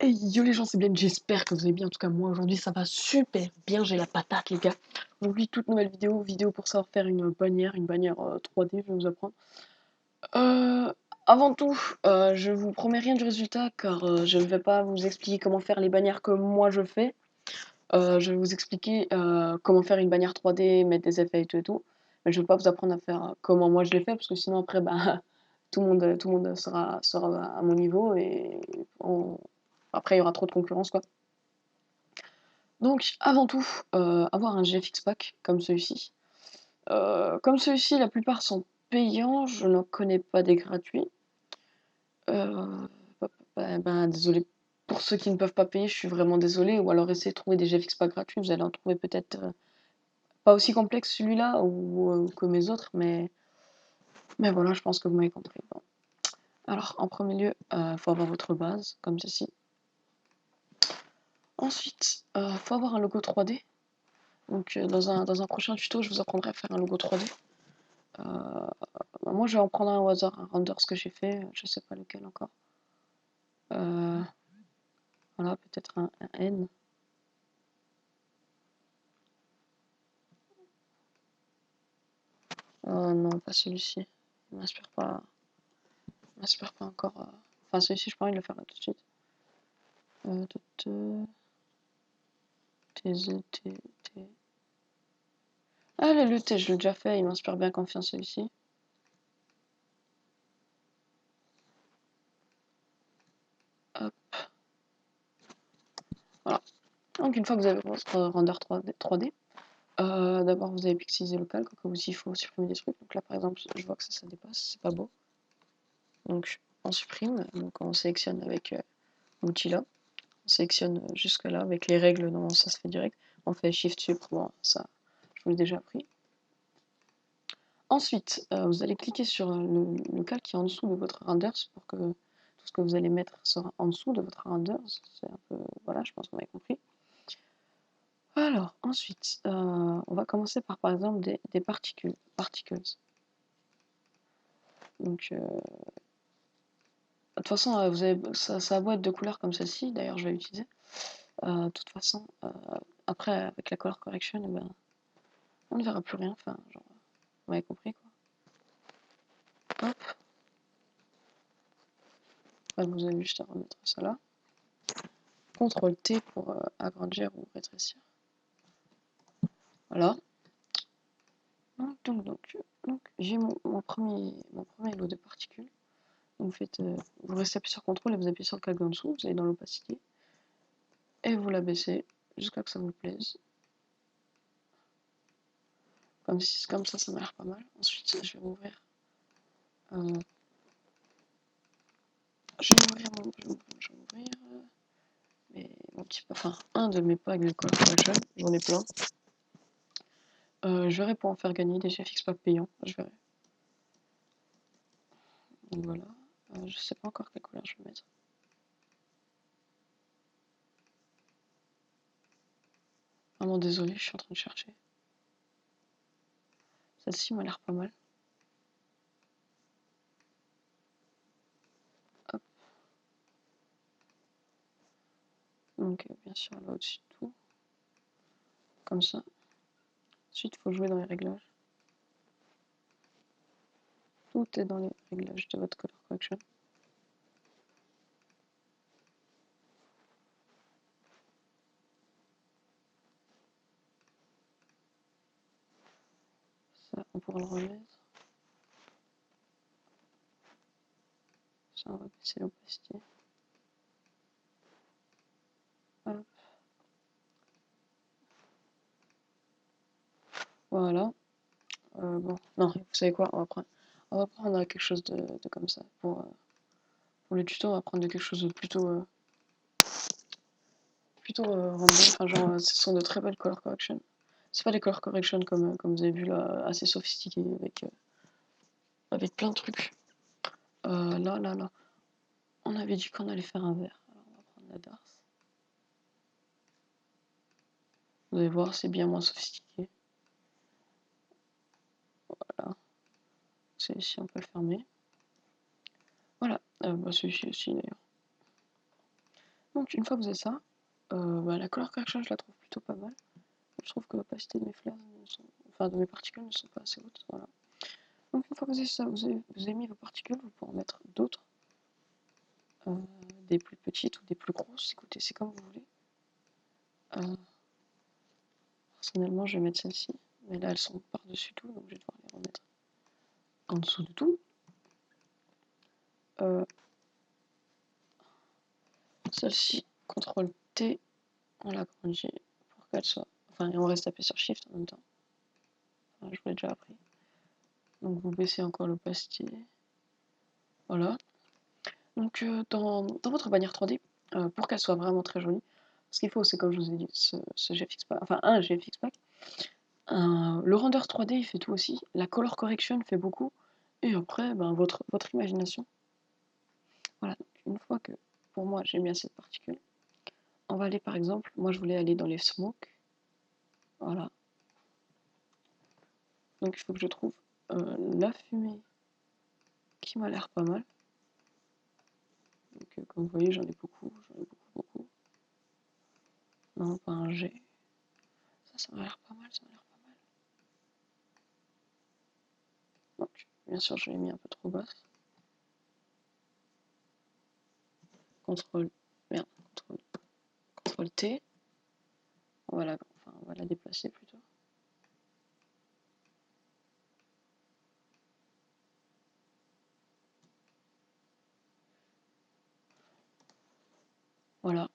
Hey yo les gens, c'est Blaine, j'espère que vous allez bien. En tout cas, moi aujourd'hui ça va super bien, j'ai la patate les gars. Aujourd'hui, toute nouvelle vidéo pour savoir faire une bannière 3D, je vais vous apprendre. Avant tout, je vous promets rien du résultat car je ne vais pas vous expliquer comment faire les bannières que moi je fais. Je vais vous expliquer comment faire une bannière 3D, mettre des effets et tout. Mais je ne vais pas vous apprendre à faire comment moi je l'ai fait parce que sinon après, bah, tout le monde sera à mon niveau et après il y aura trop de concurrence quoi. Donc, avant tout, avoir un GFX Pack comme celui-ci. Comme celui-ci, la plupart sont payants, je n'en connais pas des gratuits. Ben, désolé pour ceux qui ne peuvent pas payer, je suis vraiment désolé. Ou alors essayez de trouver des GFX Pack gratuits, vous allez en trouver peut-être pas aussi complexe celui-là ou que mes autres, mais voilà, je pense que vous m'avez compris. Bon. Alors, en premier lieu, il faut avoir votre base, comme ceci. Ensuite, il faut avoir un logo 3D. Donc, dans un prochain tuto, je vous apprendrai à faire un logo 3D. Moi, je vais en prendre un au hasard, un render ce que j'ai fait, je sais pas lequel encore. Voilà, peut-être un N. Oh non, pas celui-ci. Il m'inspire pas encore. Enfin, celui-ci, je pas envie de le faire là tout de suite. T. Allez, le T, je l'ai déjà fait, il m'inspire bien confiance celui-ci. Hop. Voilà. Donc, une fois que vous avez votre render 3D, d'abord vous avez pixelisé le calque, comme s'il faut supprimer des trucs. Donc là, par exemple, je vois que ça dépasse, c'est pas beau. Donc, on supprime, donc on sélectionne avec l'outil là. On sélectionne jusque là avec les règles, non, ça se fait direct. On fait Shift Sup, bon, ça, je vous l'ai déjà appris. Ensuite, vous allez cliquer sur le calque qui est en dessous de votre render pour que tout ce que vous allez mettre sera en dessous de votre render. C'est un peu, voilà, je pense que vous avez compris. Alors, ensuite, on va commencer par exemple des particules. Donc, de toute façon, ça a beau être de couleurs comme celle-ci, d'ailleurs je vais l'utiliser. De toute façon, après, avec la color correction, eh ben, on ne verra plus rien. Enfin, genre, vous m'avez compris quoi. Hop. Après, vous avez juste à remettre ça là. CTRL T pour agrandir ou rétrécir. Voilà. Donc j'ai mon premier lot de particules. Donc vous restez appuyé sur CTRL et vous appuyez sur le calque en dessous, vous allez dans l'opacité. Et vous la baissez jusqu'à que ça vous plaise. Comme ça, ça m'a l'air pas mal. Ensuite, je vais ouvrir. Je vais ouvrir mon petit, enfin, un de mes packs de color correction. J'en ai plein. Je verrai pour en faire gagner des GFX pas payants. Je verrai. Donc voilà. Je sais pas encore quelle couleur je vais mettre. Vraiment désolé, je suis en train de chercher. Celle-ci m'a l'air pas mal. Hop. Donc bien sûr là au-dessus de tout. Comme ça. Ensuite, il faut jouer dans les réglages. Tout est dans les réglages de votre color correction. Ça, on pourra le remettre. Ça, on va baisser l'opacité. Hop. Voilà. Bon, non, vous savez quoi, on va prendre quelque chose de comme ça. Pour le tuto, on va prendre quelque chose de plutôt random. Enfin, genre, ce sont de très belles color correction. C'est pas des color correction comme vous avez vu là, assez sophistiqués avec plein de trucs. Là. On avait dit qu'on allait faire un vert. Alors, on va prendre la Darth. Vous allez voir, c'est bien moins sophistiqué. Voilà. Celui-ci, on peut le fermer. Voilà. Celui-ci aussi, d'ailleurs. Donc une fois que vous avez ça, la color correction je la trouve plutôt pas mal. Je trouve que l'opacité de mes flares, de mes particules ne sont pas assez hautes. Voilà. Donc une fois que vous avez ça, vous avez mis vos particules, vous pouvez en mettre d'autres, des plus petites ou des plus grosses. Écoutez, c'est comme vous voulez. Personnellement, je vais mettre celle-ci, mais là elles sont par-dessus tout, donc je vais devoir les remettre en dessous de tout. Celle-ci, CTRL T, on l'agrandit pour qu'elle soit. Enfin, on reste appuyé sur Shift en même temps. Enfin, je vous l'ai déjà appris. Donc vous baissez encore l'opacité. Voilà. Donc dans votre bannière 3D, pour qu'elle soit vraiment très jolie, ce qu'il faut, c'est comme je vous ai dit, ce GFX Pack, enfin un GFX Pack. Le render 3D, il fait tout aussi. La color correction fait beaucoup. Et après, votre imagination. Voilà. Donc, une fois que, pour moi, j'ai mis assez de particules, on va aller par exemple, moi je voulais aller dans les smokes. Voilà. Donc il faut que je trouve la fumée qui m'a l'air pas mal. Donc comme vous voyez, j'en ai beaucoup. Non, pas un G. Ça m'a l'air pas mal, Donc, bien sûr, je l'ai mis un peu trop basse. CTRL T. On va la déplacer plutôt. Voilà.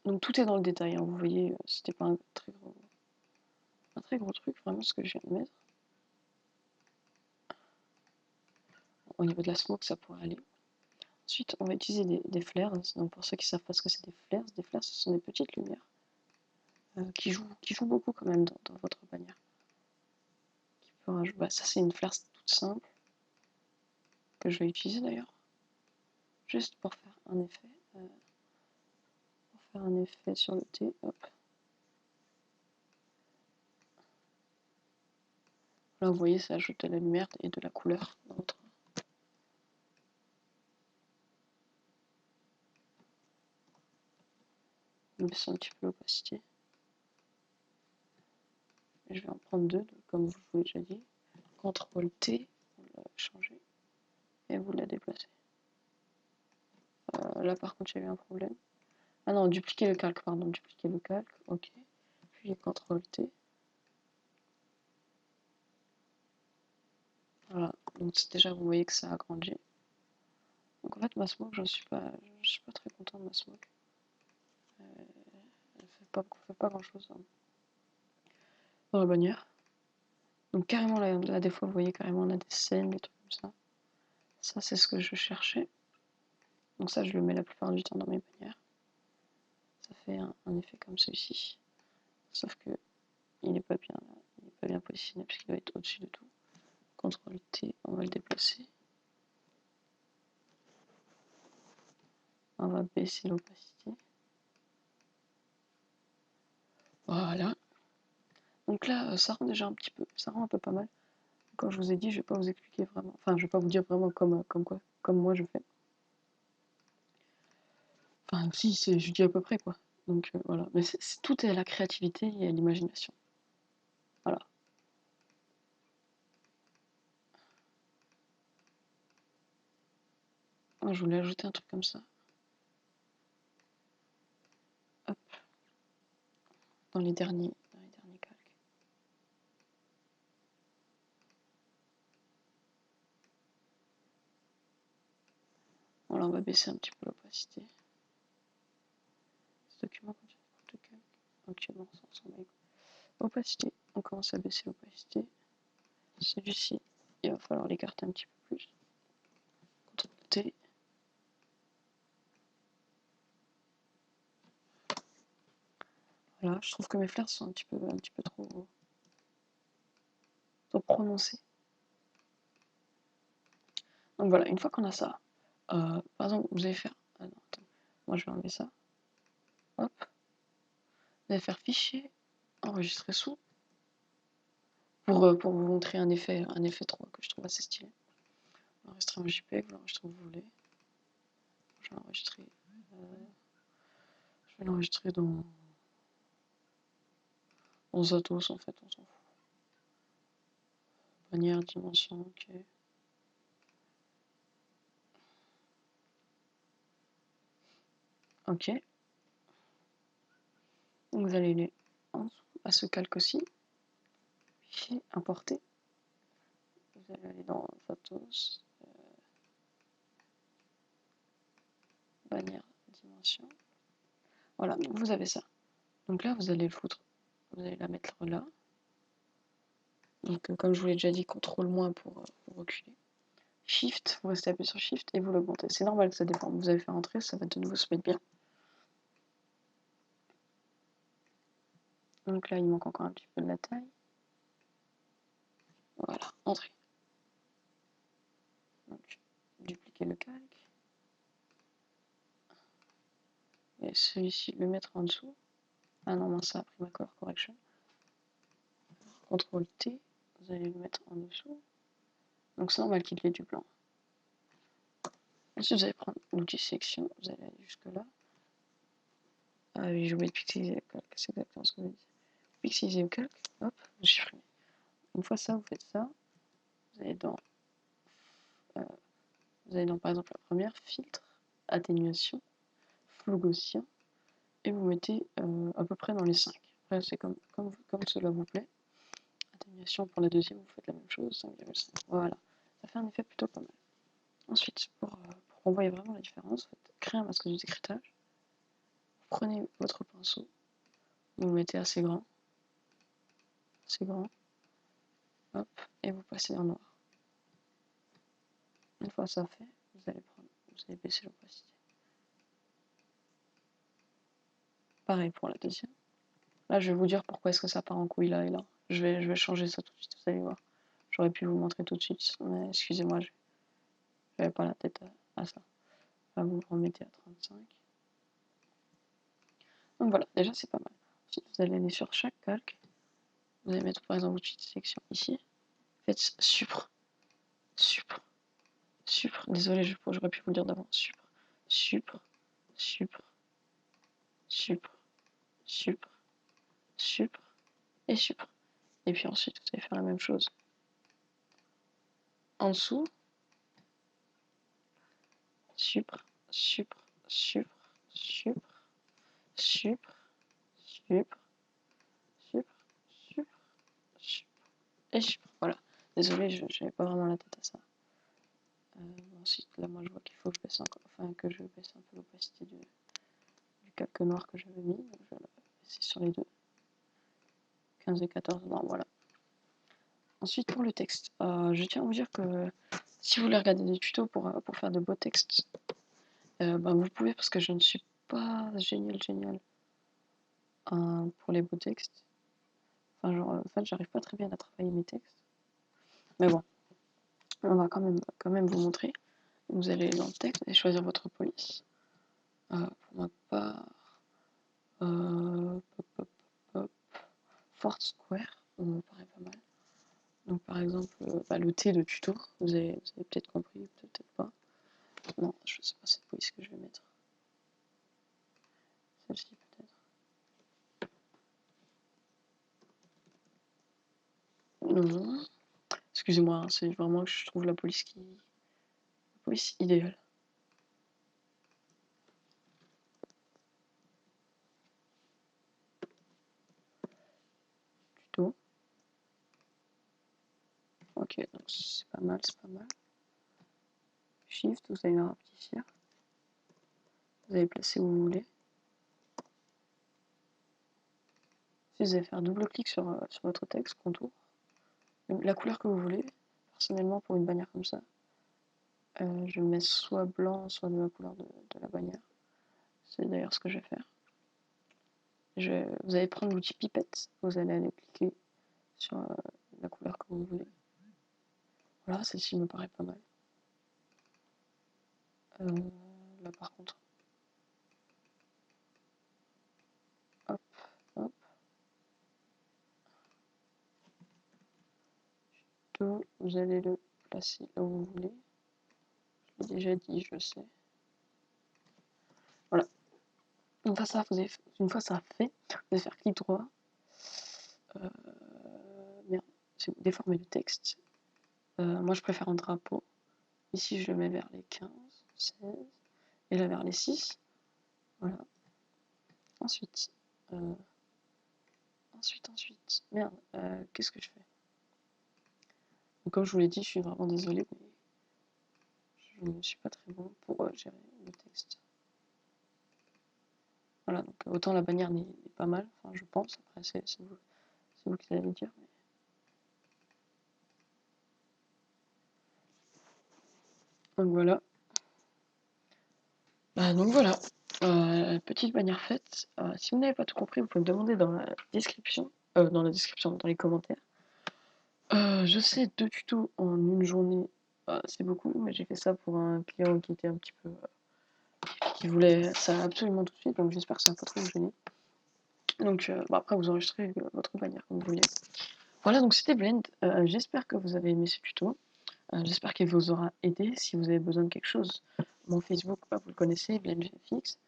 Donc tout est dans le détail, hein. Vous voyez, c'était pas un très gros truc, vraiment, ce que je viens de mettre. Au niveau de la smoke, ça pourrait aller. Ensuite, on va utiliser des flares. Donc pour ceux qui ne savent pas ce que c'est des flares, ce sont des petites lumières qui jouent beaucoup quand même dans votre bannière. Ça, c'est une flare toute simple que je vais utiliser d'ailleurs, juste pour faire un effet. Sur le T, hop. Là, vous voyez, ça ajoute de la lumière et de la couleur dans votre. Je baisse un petit peu l'opacité. Je vais en prendre deux, comme je vous l'ai déjà dit. CTRL T, vous la changez et vous la déplacez. Là, par contre, j'ai eu un problème. Ah non, dupliquer le calque, ok. Puis CTRL T. Voilà, donc déjà vous voyez que ça a agrandi. Donc en fait ma smoke, je suis pas très content de ma smoke. Elle fait pas grand chose dans la bannière. Donc carrément là des fois vous voyez carrément on a des scènes, des trucs comme ça. Ça c'est ce que je cherchais. Donc ça je le mets la plupart du temps dans mes bannières. Ça fait un effet comme celui-ci. Sauf que il n'est pas bien positionné parce qu'il doit être au-dessus de tout. CTRL T, on va le déplacer. On va baisser l'opacité. Voilà. Donc là, ça rend déjà un peu pas mal. Comme je vous ai dit, je vais pas vous expliquer vraiment, enfin je vais pas vous dire vraiment comme moi je fais. Enfin si, je dis à peu près quoi. Donc voilà, mais tout est à la créativité et à l'imagination. Voilà. Moi, je voulais ajouter un truc comme ça. Hop. Dans les derniers calques. Voilà, on va baisser un petit peu l'opacité. Ce document contient beaucoup de calques. Actuellement, ça ressemble à opacité. On commence à baisser l'opacité. Celui-ci, il va falloir l'écarter un petit peu plus. CTRL T. Voilà, je trouve que mes flares sont un petit peu trop prononcés. Donc voilà, une fois qu'on a ça, par exemple, vous allez faire. Ah non, attends, moi je vais enlever ça. Hop. Vous allez faire fichier, enregistrer sous. Pour vous montrer un effet 3 que je trouve assez stylé. Vous l'enregistrez en JPEG, vous l'enregistrez où vous voulez. Je vais l'enregistrer. vais l'enregistrer dans Zatos en fait, on s'en fout. Bannière, dimension, ok. Ok. Donc vous allez aller en dessous à ce calque aussi. Puis importer. Vous allez aller dans Zatos. Bannière, dimension. Voilà, donc vous avez ça. Donc là, vous allez le foutre. Vous allez la mettre là. Donc comme je vous l'ai déjà dit, CTRL- pour reculer. Shift, vous restez appuyé sur Shift et vous l'augmentez. C'est normal que ça dépend. Vous avez fait rentrer, ça va de nouveau se mettre bien. Donc là, il manque encore un petit peu de la taille. Voilà, entrée. Donc, dupliquer le calque. Et celui-ci, le mettre en dessous. Ah non, mince, ça a pris ma color correction. CTRL T, vous allez le mettre en dessous. Donc c'est normal qu'il y ait du blanc. Ensuite, vous allez prendre l'outil sélection, vous allez aller jusque là. Ah oui, j'ai oublié de pixeliser le calque, c'est exactement ce que vous dites. Pixeliser le calque, hop, vous supprimez. Une fois ça, vous faites ça. Vous allez dans, par exemple la première, filtre, atténuation, flou gaussien, et vous mettez à peu près dans les 5. Après, c'est comme cela vous plaît. Atténuation pour la deuxième, vous faites la même chose, 5,5. Voilà, ça fait un effet plutôt pas mal. Ensuite, pour qu'on voie vraiment la différence, vous faites créer un masque de décryptage. Vous prenez votre pinceau, vous le mettez assez grand, hop, et vous passez en noir. Une fois ça fait, vous allez baisser l'opacité. Pareil pour la deuxième. Là, je vais vous dire pourquoi est-ce que ça part en couille là et là. Je vais changer ça tout de suite, vous allez voir. J'aurais pu vous montrer tout de suite, mais excusez-moi, j'avais pas la tête à ça. Là, vous remettez à 35. Donc voilà, déjà c'est pas mal. Ensuite, vous allez aller sur chaque calque. Vous allez mettre par exemple votre petite sélection ici. Faites supre. Désolé, j'aurais pu vous le dire d'avant. Supre. Et supre. Et puis ensuite, vous allez faire la même chose. En dessous, supre. Et supre. Voilà. Désolé, je n'avais pas vraiment la tête à ça. Ensuite, là, moi, je vois qu'il faut que je baisse encore, que je baisse un peu l'opacité du calque noir que j'avais mis. Donc, je vais la baisser sur les deux. 15 et 14, non, voilà. Ensuite, pour le texte, je tiens à vous dire que si vous voulez regarder des tutos pour faire de beaux textes, vous pouvez, parce que je ne suis pas génial pour les beaux textes. Enfin, genre, en fait, j'arrive pas très bien à travailler mes textes. Mais bon, on va quand même vous montrer. Vous allez dans le texte et choisir votre police. Pour ma part, Fort Square, ça me paraît pas mal. Donc par exemple, le T de tuto, vous avez peut-être compris, peut-être pas. Non, je sais pas cette police que je vais mettre. Celle-ci peut-être. Non. Excusez-moi, hein, c'est vraiment que je trouve la police idéale. Tuto. Ok, donc c'est pas mal. Shift, vous allez le rapetisser. Vous allez placer où vous voulez. Si vous allez faire double-clic sur votre texte, contour. La couleur que vous voulez. Personnellement, pour une bannière comme ça, je mets soit blanc, soit de la couleur de la bannière. C'est d'ailleurs ce que je vais faire. Vous allez prendre l'outil pipette, vous allez aller cliquer sur la couleur que vous voulez. Voilà, celle-ci me paraît pas mal. Là par contre, hop, vous allez le placer là où vous voulez. Je l'ai déjà dit, je sais. Voilà. Une fois ça fait, vous allez faire clic droit. Merde, c'est déformer le texte. Moi, je préfère un drapeau. Ici, je le mets vers les 15, 16, et là vers les 6. Voilà. Ensuite, merde, qu'est-ce que je fais? Donc, comme je vous l'ai dit, je suis vraiment désolé, mais je ne suis pas très bon pour gérer le texte. Voilà, donc autant la bannière n'est pas mal, enfin je pense, après c'est vous qui allez me dire. Mais... Donc voilà. Donc voilà, petite bannière faite. Si vous n'avez pas tout compris, vous pouvez me demander dans la description, dans les commentaires. Je sais 2 tutos en une journée, c'est beaucoup, mais j'ai fait ça pour un client qui était un petit peu, qui voulait ça absolument tout de suite, donc j'espère que ça va pas trop vous gêner. Donc après vous enregistrez votre bannière comme vous voulez. Voilà, donc c'était Blend. J'espère que vous avez aimé ce tuto. J'espère qu'il vous aura aidé. Si vous avez besoin de quelque chose, mon Facebook, vous le connaissez, BlendGFX.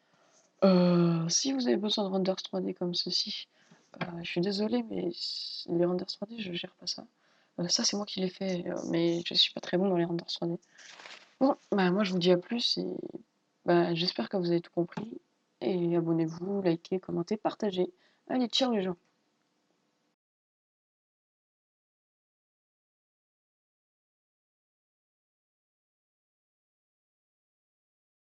Si vous avez besoin de renders 3D comme ceci, je suis désolé, mais les renders 3D, je gère pas ça. Ça, c'est moi qui l'ai fait, mais je suis pas très bon dans les renders 3D. Bon, moi, je vous dis à plus et j'espère que vous avez tout compris. Et abonnez-vous, likez, commentez, partagez. Allez, ciao les gens!